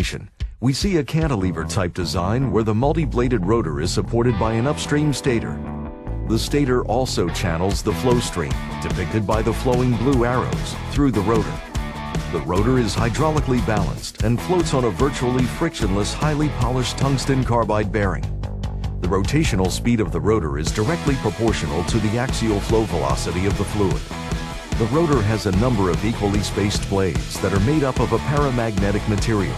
application, we see a cantilever-type design where the multi-bladed rotor is supported by an upstream stator. The stator also channels the flow stream, depicted by the flowing blue arrows, through the rotor. The rotor is hydraulically balanced and floats on a virtually frictionless, highly polished tungsten carbide bearing. The rotational speed of the rotor is directly proportional to the axial flow velocity of the fluid. The rotor has a number of equally spaced blades that are made up of a paramagnetic material.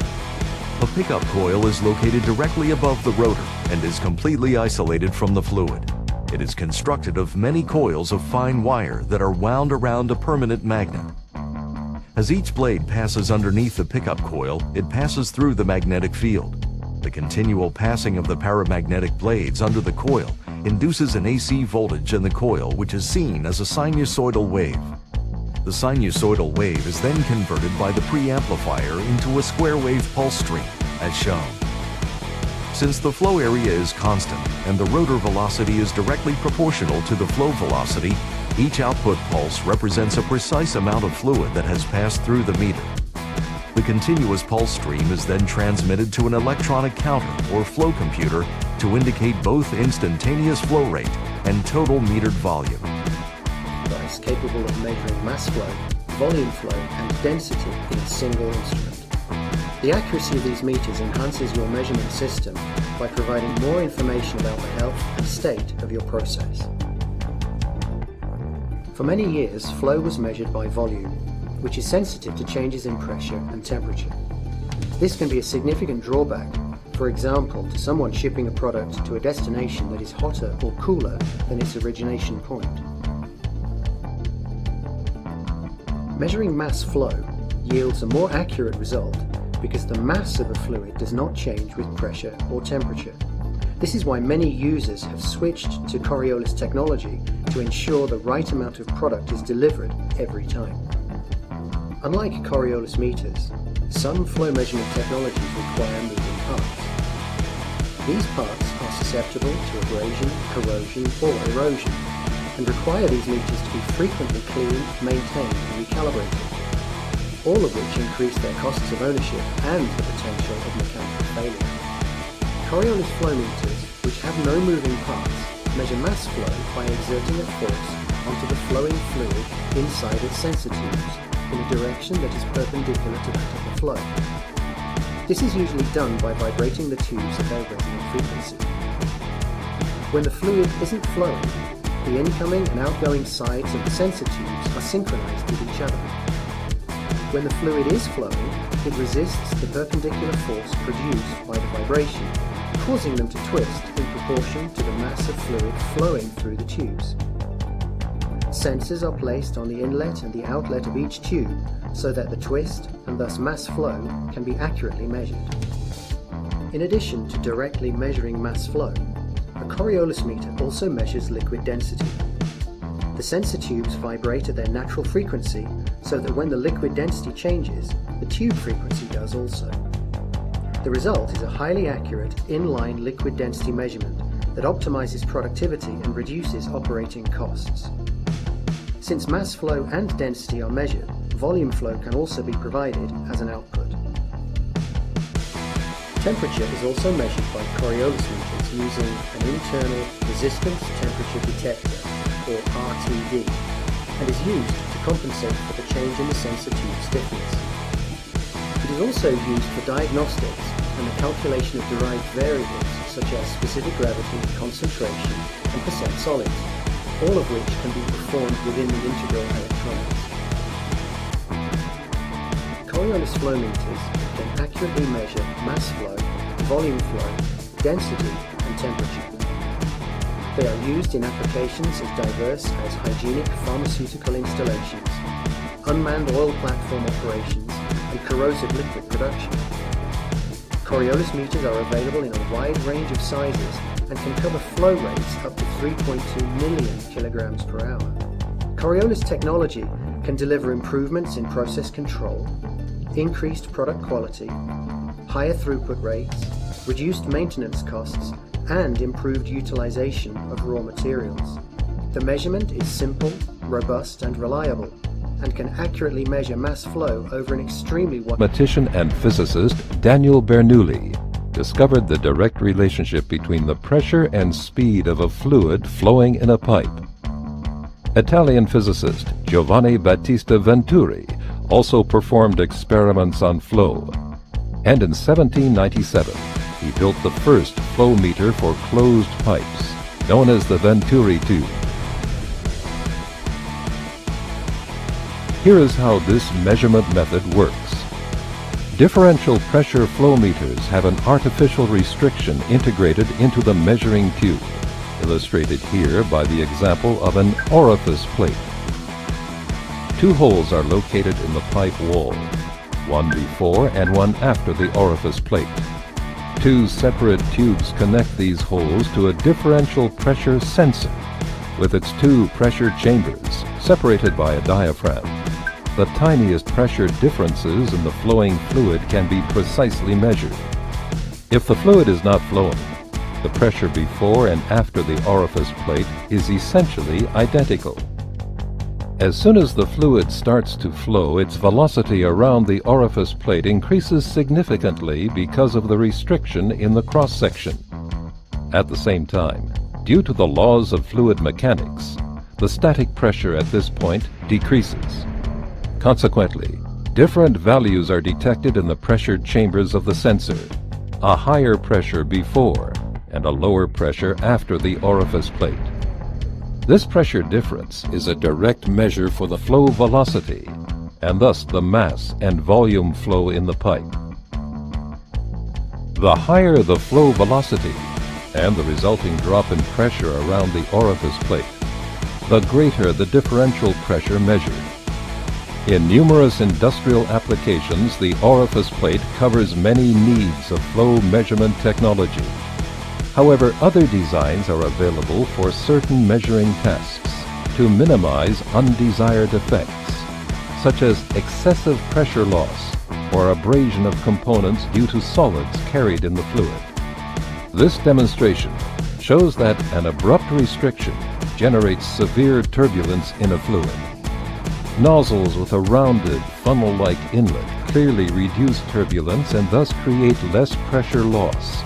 A pickup coil is located directly above the rotor and is completely isolated from the fluid. It is constructed of many coils of fine wire that are wound around a permanent magnet. As each blade passes underneath the pickup coil, it passes through the magnetic field. The continual passing of the paramagnetic blades under the coil induces an AC voltage in the coil, which is seen as a sinusoidal wave. The sinusoidal wave is then converted by the preamplifier into a square wave pulse stream, as shown. Since the flow area is constant and the rotor velocity is directly proportional to the flow velocity, each output pulse represents a precise amount of fluid that has passed through the meter. The continuous pulse stream is then transmitted to an electronic counter or flow computer to indicate both instantaneous flow rate and total metered volume. Device capable of measuring mass flow, volume flow, and density in a single instrument. The accuracy of these meters enhances your measurement system by providing more information about the health and state of your process. For many years, flow was measured by volume, which is sensitive to changes in pressure and temperature. This can be a significant drawback, for example, to someone shipping a product to a destination that is hotter or cooler than its origination point. Measuring mass flow yields a more accurate result because the mass of a fluid does not change with pressure or temperature. This is why many users have switched to Coriolis technology to ensure the right amount of product is delivered every time. Unlike Coriolis meters, some flow measurement technologies require moving parts. These parts are susceptible to abrasion, corrosion, or erosion, and require these meters to be frequently cleaned, maintained, and recalibrated, all of which increase their costs of ownership and the potential of mechanical failure. Coriolis flow meters, which have no moving parts, measure mass flow by exerting a force onto the flowing fluid inside its sensor tubes in a direction that is perpendicular to that of the flow. This is usually done by vibrating the tubes at their resonant frequency. When the fluid isn't flowing, the incoming and outgoing sides of the sensor tubes are synchronized with each other. When the fluid is flowing, it resists the perpendicular force produced by the vibration, causing them to twist in proportion to the mass of fluid flowing through the tubes. Sensors are placed on the inlet and the outlet of each tube so that the twist and thus mass flow can be accurately measured. In addition to directly measuring mass flow, a Coriolis meter also measures liquid density. The sensor tubes vibrate at their natural frequency so that when the liquid density changes, the tube frequency does also. The result is a highly accurate, inline liquid density measurement that optimizes productivity and reduces operating costs. Since mass flow and density are measured, volume flow can also be provided as an output. Temperature is also measured by Coriolis meters using an internal resistance temperature detector, or RTD, and is used to compensate for the change in the sensor tube stiffness. It is also used for diagnostics and the calculation of derived variables such as specific gravity, concentration, and percent solids, all of which can be performed within the integral electronics. Coriolis flow meters can accurately measure mass flow, volume flow, density, and temperature. They are used in applications as diverse as hygienic pharmaceutical installations, unmanned oil platform operations, and corrosive liquid production. Coriolis meters are available in a wide range of sizes and can cover flow rates up to 3.2 million kilograms per hour. Coriolis technology can deliver improvements in process control, increased product quality, higher throughput rates, reduced maintenance costs, and improved utilization of raw materials. The measurement is simple, robust, and reliable, and can accurately measure mass flow over an extremely wide... Mathematician and physicist Daniel Bernoulli discovered the direct relationship between the pressure and speed of a fluid flowing in a pipe. Italian physicist Giovanni Battista Venturi also performed experiments on flow, and in 1797 he built the first flow meter for closed pipes, known as the Venturi tube. Here is how this measurement method works. Differential pressure flow meters have an artificial restriction integrated into the measuring tube, illustrated here by the example of an orifice plate. Two holes are located in the pipe wall, one before and one after the orifice plate. Two separate tubes connect these holes to a differential pressure sensor with its two pressure chambers separated by a diaphragm. The tiniest pressure differences in the flowing fluid can be precisely measured. If the fluid is not flowing, the pressure before and after the orifice plate is essentially identical. As soon as the fluid starts to flow, its velocity around the orifice plate increases significantly because of the restriction in the cross-section. At the same time, due to the laws of fluid mechanics, the static pressure at this point decreases. Consequently, different values are detected in the pressure chambers of the sensor, a higher pressure before and a lower pressure after the orifice plate. This pressure difference is a direct measure for the flow velocity, and thus the mass and volume flow in the pipe. The higher the flow velocity and the resulting drop in pressure around the orifice plate, the greater the differential pressure measured. In numerous industrial applications, the orifice plate covers many needs of flow measurement technology. However, other designs are available for certain measuring tasks to minimize undesired effects, such as excessive pressure loss or abrasion of components due to solids carried in the fluid. This demonstration shows that an abrupt restriction generates severe turbulence in a fluid. Nozzles with a rounded, funnel-like inlet clearly reduce turbulence and thus create less pressure loss.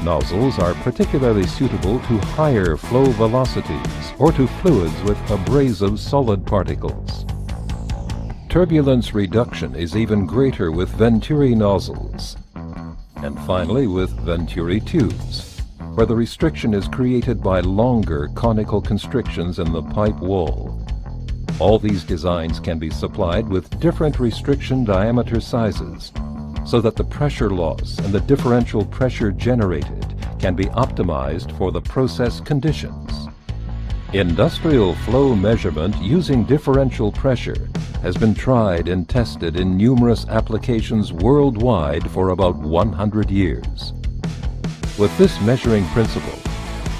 Nozzles are particularly suitable to higher flow velocities or to fluids with abrasive solid particles. Turbulence reduction is even greater with Venturi nozzles. And finally with Venturi tubes, where the restriction is created by longer conical constrictions in the pipe wall. All these designs can be supplied with different restriction diameter sizes, so that the pressure loss and the differential pressure generated can be optimized for the process conditions. Industrial flow measurement using differential pressure has been tried and tested in numerous applications worldwide for about 100 years. With this measuring principle,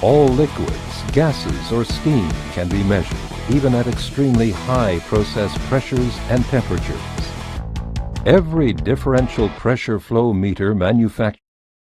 all liquids, gases, or steam can be measured, even at extremely high process pressures and temperatures. Every differential pressure flow meter manufactured